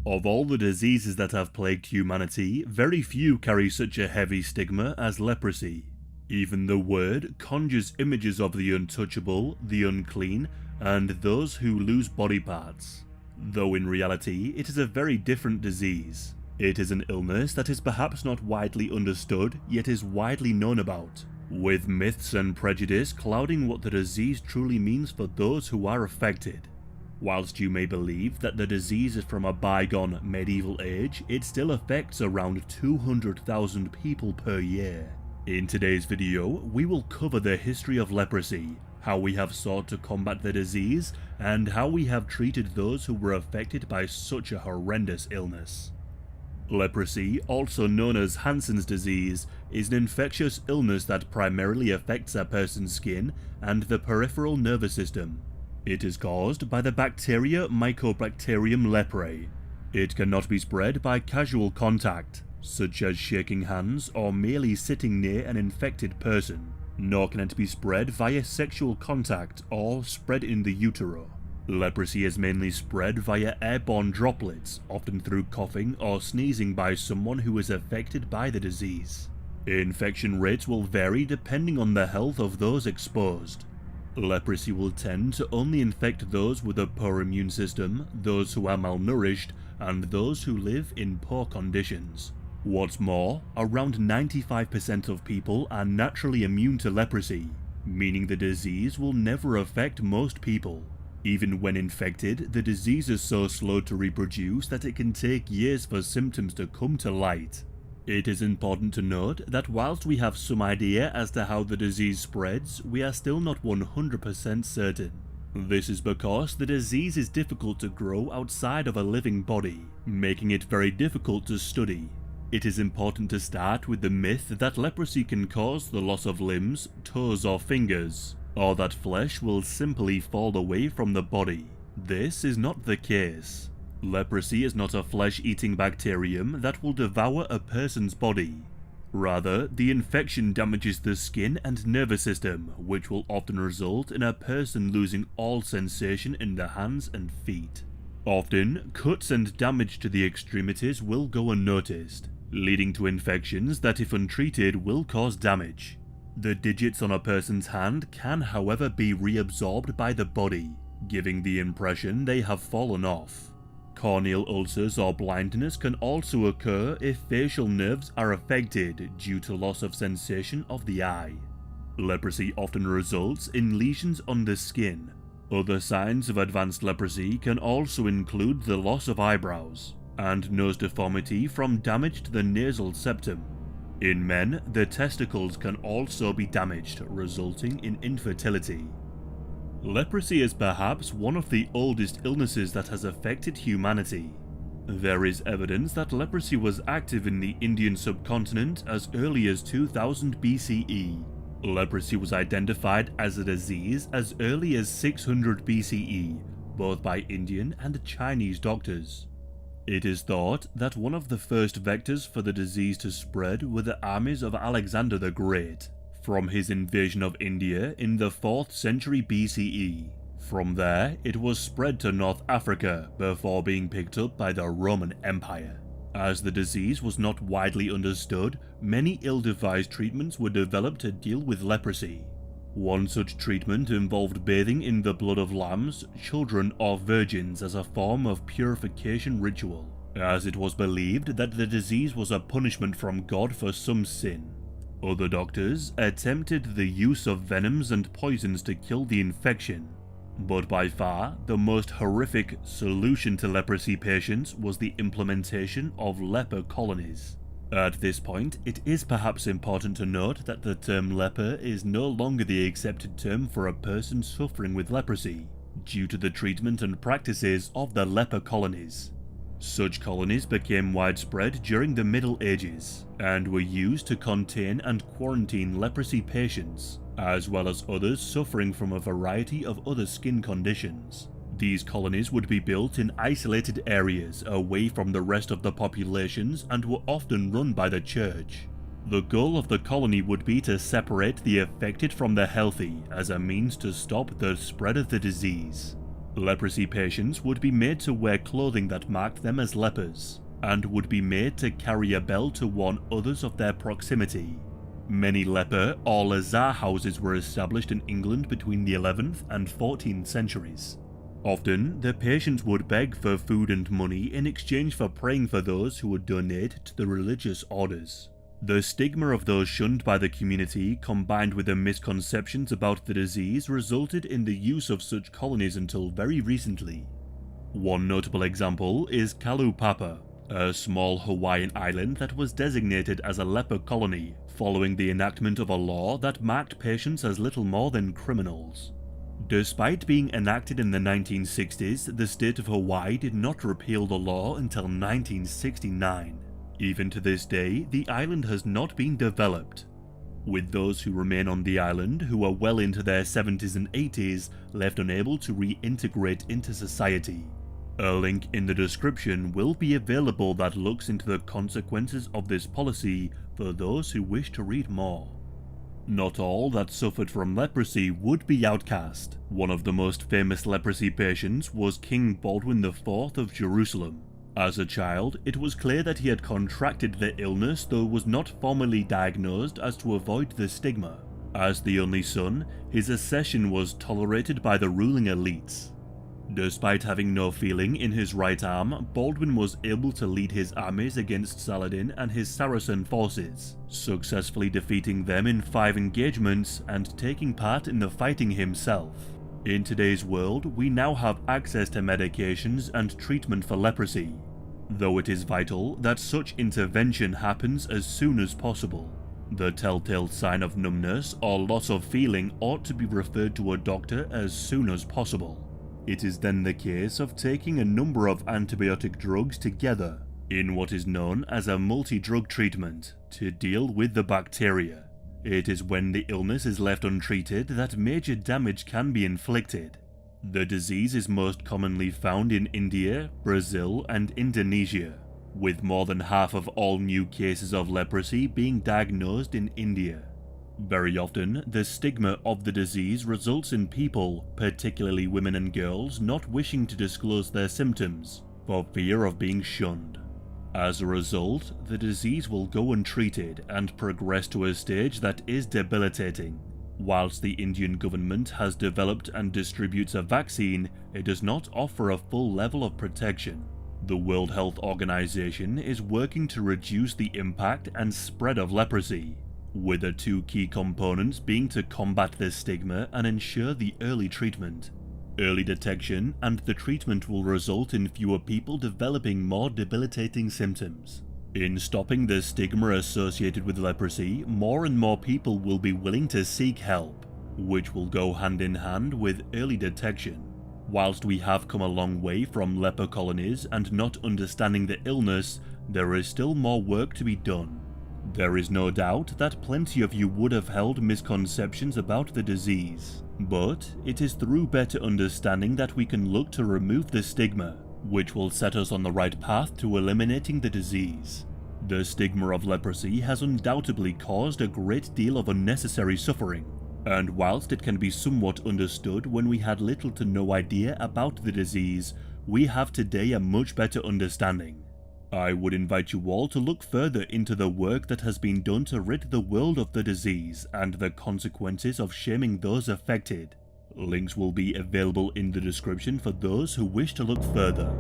Of all the diseases that have plagued humanity, very few carry such a heavy stigma as leprosy. Even the word conjures images of the untouchable, the unclean, and those who lose body parts. Though in reality, it is a very different disease. It is an illness that is perhaps not widely understood, yet is widely known about, with myths and prejudice clouding what the disease truly means for those who are affected. Whilst you may believe that the disease is from a bygone medieval age, it still affects around 200,000 people per year. In today's video, we will cover the history of leprosy, how we have sought to combat the disease, and how we have treated those who were affected by such a horrendous illness. Leprosy, also known as Hansen's disease, is an infectious illness that primarily affects a person's skin and the peripheral nervous system. It is caused by the bacteria Mycobacterium leprae. It cannot be spread by casual contact, such as shaking hands or merely sitting near an infected person, nor can it be spread via sexual contact or spread in the utero. Leprosy is mainly spread via airborne droplets, often through coughing or sneezing by someone who is affected by the disease. Infection rates will vary depending on the health of those exposed. Leprosy will tend to only infect those with a poor immune system, those who are malnourished, and those who live in poor conditions. What's more, around 95% of people are naturally immune to leprosy, meaning the disease will never affect most people. Even when infected, the disease is so slow to reproduce that it can take years for symptoms to come to light. It is important to note that whilst we have some idea as to how the disease spreads, we are still not 100% certain. This is because the disease is difficult to grow outside of a living body, making it very difficult to study. It is important to start with the myth that leprosy can cause the loss of limbs, toes or fingers, or that flesh will simply fall away from the body. This is not the case. Leprosy is not a flesh-eating bacterium that will devour a person's body. Rather, the infection damages the skin and nervous system, which will often result in a person losing all sensation in the hands and feet. Often, cuts and damage to the extremities will go unnoticed, leading to infections that, if untreated, will cause damage. The digits on a person's hand can, however, be reabsorbed by the body, giving the impression they have fallen off. Corneal ulcers or blindness can also occur if facial nerves are affected due to loss of sensation of the eye. Leprosy often results in lesions on the skin. Other signs of advanced leprosy can also include the loss of eyebrows and nose deformity from damage to the nasal septum. In men, the testicles can also be damaged, resulting in infertility. Leprosy is perhaps one of the oldest illnesses that has affected humanity. There is evidence that leprosy was active in the Indian subcontinent as early as 2000 BCE. Leprosy was identified as a disease as early as 600 BCE, both by Indian and Chinese doctors. It is thought that one of the first vectors for the disease to spread were the armies of Alexander the Great, from his invasion of India in the 4th century BCE. From there, it was spread to North Africa before being picked up by the Roman Empire. As the disease was not widely understood, many ill-devised treatments were developed to deal with leprosy. One such treatment involved bathing in the blood of lambs, children or virgins as a form of purification ritual, as it was believed that the disease was a punishment from God for some sin. Other doctors attempted the use of venoms and poisons to kill the infection, but by far the most horrific solution to leprosy patients was the implementation of leper colonies. At this point, it is perhaps important to note that the term leper is no longer the accepted term for a person suffering with leprosy, due to the treatment and practices of the leper colonies. Such colonies became widespread during the Middle Ages, and were used to contain and quarantine leprosy patients, as well as others suffering from a variety of other skin conditions. These colonies would be built in isolated areas away from the rest of the populations and were often run by the church. The goal of the colony would be to separate the affected from the healthy as a means to stop the spread of the disease. Leprosy patients would be made to wear clothing that marked them as lepers, and would be made to carry a bell to warn others of their proximity. Many leper or lazar houses were established in England between the 11th and 14th centuries. Often, the patients would beg for food and money in exchange for praying for those who would donate to the religious orders. The stigma of those shunned by the community, combined with the misconceptions about the disease, resulted in the use of such colonies until very recently. One notable example is Kalupapa, a small Hawaiian island that was designated as a leper colony following the enactment of a law that marked patients as little more than criminals. Despite being enacted in the 1960s, the state of Hawaii did not repeal the law until 1969. Even to this day, the island has not been developed, with those who remain on the island, who are well into their 70s and 80s, left unable to reintegrate into society. A link in the description will be available that looks into the consequences of this policy for those who wish to read more. Not all that suffered from leprosy would be outcast. One of the most famous leprosy patients was King Baldwin IV of Jerusalem. As a child, it was clear that he had contracted the illness, though was not formally diagnosed as to avoid the stigma. As the only son, his accession was tolerated by the ruling elites. Despite having no feeling in his right arm, Baldwin was able to lead his armies against Saladin and his Saracen forces, successfully defeating them in 5 engagements and taking part in the fighting himself. In today's world, we now have access to medications and treatment for leprosy, though it is vital that such intervention happens as soon as possible. The telltale sign of numbness or loss of feeling ought to be referred to a doctor as soon as possible. It is then the case of taking a number of antibiotic drugs together in what is known as a multi-drug treatment to deal with the bacteria. It is when the illness is left untreated that major damage can be inflicted. The disease is most commonly found in India, Brazil, and Indonesia, with more than half of all new cases of leprosy being diagnosed in India. Very often, the stigma of the disease results in people, particularly women and girls, not wishing to disclose their symptoms for fear of being shunned. As a result, the disease will go untreated and progress to a stage that is debilitating. Whilst the Indian government has developed and distributes a vaccine, it does not offer a full level of protection. The World Health Organization is working to reduce the impact and spread of leprosy, with the 2 key components being to combat the stigma and ensure the early treatment. Early detection and the treatment will result in fewer people developing more debilitating symptoms. In stopping the stigma associated with leprosy, more and more people will be willing to seek help, which will go hand in hand with early detection. Whilst we have come a long way from leper colonies and not understanding the illness, there is still more work to be done. There is no doubt that plenty of you would have held misconceptions about the disease, but it is through better understanding that we can look to remove the stigma, which will set us on the right path to eliminating the disease. The stigma of leprosy has undoubtedly caused a great deal of unnecessary suffering, and whilst it can be somewhat understood when we had little to no idea about the disease, we have today a much better understanding. I would invite you all to look further into the work that has been done to rid the world of the disease and the consequences of shaming those affected. Links will be available in the description for those who wish to look further.